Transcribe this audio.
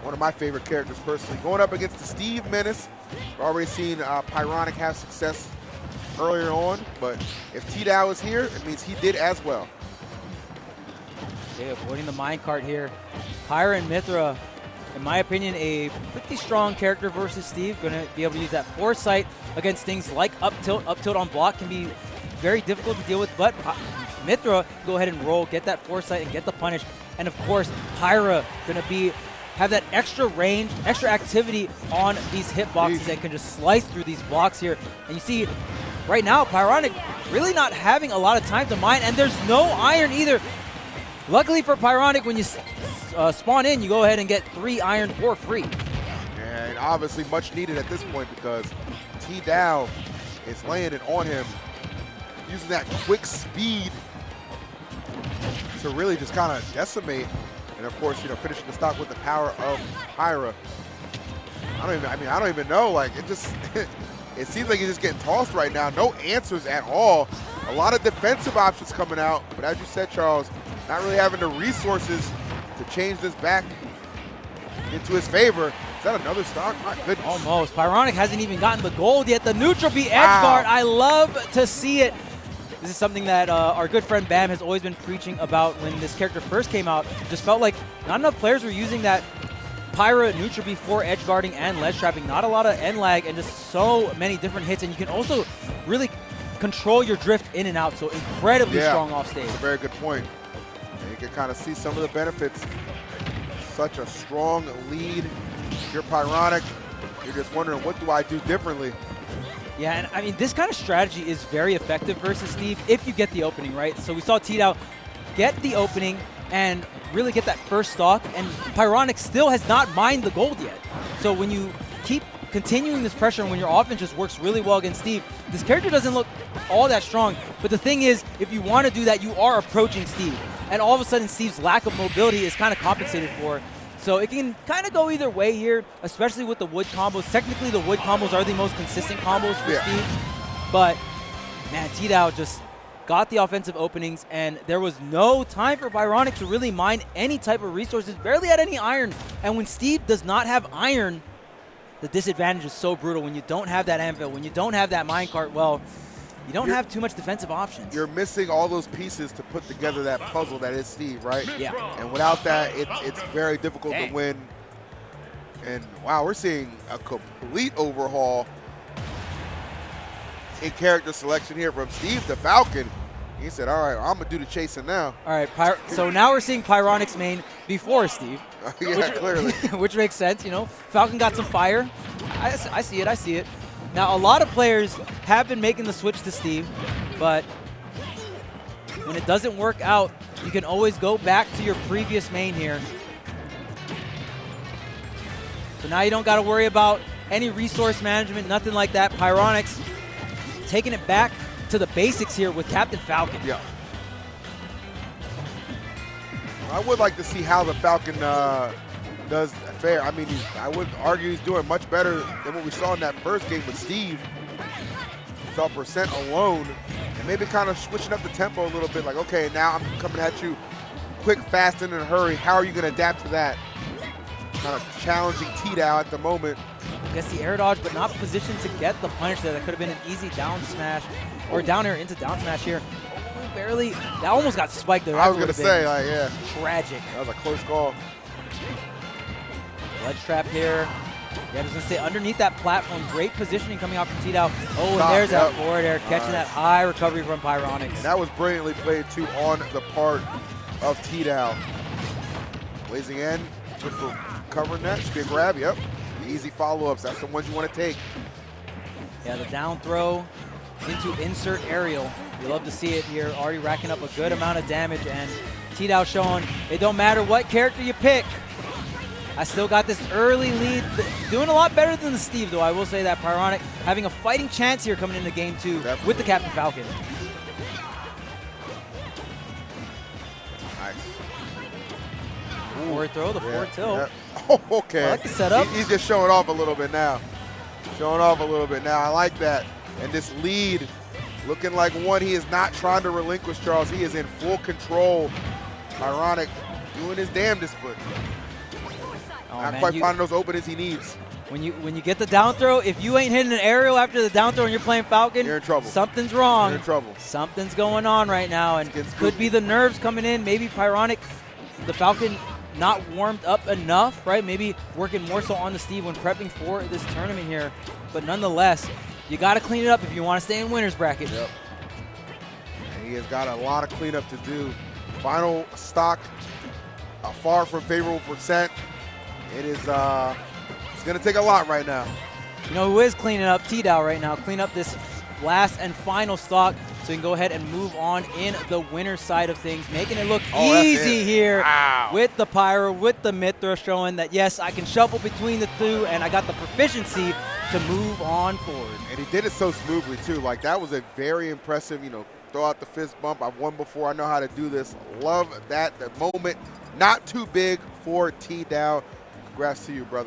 one of my favorite characters personally. Going up against the Steve Menace. We've already seen Pyronic have success earlier on, but if Tdow is here, it means he did as well. Okay, avoiding the minecart here. Pyra and Mythra, in my opinion, a pretty strong character versus Steve. Going to be able to use that foresight against things like up tilt. Up tilt on block can be very difficult to deal with, but Mythra, go ahead and roll, get that foresight and get the punish. And of course, Pyra going to have that extra range, extra activity on these hitboxes that can just slice through these blocks here. And you see, right now, Pyronic really not having a lot of time to mine, and there's no iron either. Luckily for Pyronic, when you spawn in, you go ahead and get 3 iron for free. And obviously much needed at this point because Tdow is laying it on him, using that quick speed to really just kind of decimate. And of course, finishing the stock with the power of Pyra. I don't even know. Like, it just, it seems like he's just getting tossed right now. No answers at all. A lot of defensive options coming out. But as you said, Charles, not really having the resources to change this back into his favor. Is that another stock? My goodness. Almost. Pyronic hasn't even gotten the gold yet. The neutral B edge guard. I love to see it. This is something that our good friend Bam has always been preaching about when this character first came out. Just felt like not enough players were using that Pyra neutral B for edge guarding and ledge trapping. Not a lot of end lag and just so many different hits. And you can also really control your drift in and out. So incredibly strong off stage. That's a very good point. And you can kind of see some of the benefits. Such a strong lead. If you're Pyronic, you're just wondering, what do I do differently? Yeah, and I mean, this kind of strategy is very effective versus Steve if you get the opening, right? So we saw Tdow get the opening and really get that first stock, and Pyronic still has not mined the gold yet. So when you keep continuing this pressure and when your offense just works really well against Steve, this character doesn't look all that strong. But the thing is, if you want to do that, you are approaching Steve. And all of a sudden, Steve's lack of mobility is kind of compensated for. So it can kind of go either way here, especially with the wood combos. Technically, the wood combos are the most consistent combos for Steve. But, man, Tdow just got the offensive openings, and there was no time for Pyronic to really mine any type of resources, barely had any iron. And when Steve does not have iron, the disadvantage is so brutal. When you don't have that anvil, when you don't have that minecart, well, you don't have too much defensive options. You're missing all those pieces to put together that puzzle that is Steve, right? Yeah. And without that, it's very difficult to win. And wow, we're seeing a complete overhaul in character selection here from Steve the Falcon. He said, all right, I'm going to do the chasing now. All right, so now we're seeing Pyronic's main before Steve. Clearly. Which makes sense, Falcon got some fire. I see it. Now, a lot of players have been making the switch to Steve, but when it doesn't work out, you can always go back to your previous main here. So now you don't got to worry about any resource management, nothing like that. Pyronic's taking it back to the basics here with Captain Falcon. Yeah. I would like to see how the Falcon does fare. I mean, I would argue he's doing much better than what we saw in that first game with Steve. We saw percent alone, and maybe kind of switching up the tempo a little bit. Like, okay, now I'm coming at you quick, fast, and in a hurry. How are you going to adapt to that? Kind of challenging Tdow at the moment. Gets the air dodge, but not positioned to get the punish there. That could have been an easy down smash, or down air into down smash here. Barely. That almost got spiked there. I was going to say, tragic. That was a close call. Ledge trap here. Yeah, I was going to say, underneath that platform, great positioning coming out from Tdow. Oh, and there's that forward air, catching that high recovery from Pyronic. And that was brilliantly played, too, on the part of Tdow. Blazing in, good for covering that. Should be a grab, yep. The easy follow-ups, that's the ones you want to take. Yeah, the down throw into insert aerial. You love to see it here, already racking up a good amount of damage, and Tdow showing it don't matter what character you pick. I still got this early lead. Doing a lot better than the Steve, though. I will say that Pyronic having a fighting chance here coming into game 2 with the Captain Falcon. Nice. Forward throw, the forward tilt. Yeah. Oh, okay. I like the setup. He's just showing off a little bit now. I like that. And this lead looking like one he is not trying to relinquish, Charles. He is in full control. Pyronic doing his damnedest, but Oh, Not man, quite finding those openings he needs. When you get the down throw, if you ain't hitting an aerial after the down throw and you're playing Falcon, You're in trouble. Something's wrong. You're in trouble. Something's going on right now, and It's could be the nerves coming in. Maybe Pyronic, the Falcon, not warmed up enough, right? Maybe working more so on the Steve when prepping for this tournament here. But nonetheless, you got to clean it up if you want to stay in winner's bracket. Yep. And he has got a lot of cleanup to do. Final stock, far from favorable percent. It is it's going to take a lot right now. You know who is cleaning up? Tdow right now. Clean up this last and final stock so you can go ahead and move on in the winner's side of things, making it look easy here with the Pyra, with the Mythra, showing that, yes, I can shuffle between the two, and I got the proficiency to move on forward. And he did it so smoothly, too. Like, that was a very impressive, throw out the fist bump. I've won before. I know how to do this. Love that. The moment, not too big for Tdow. Congrats to you, brother.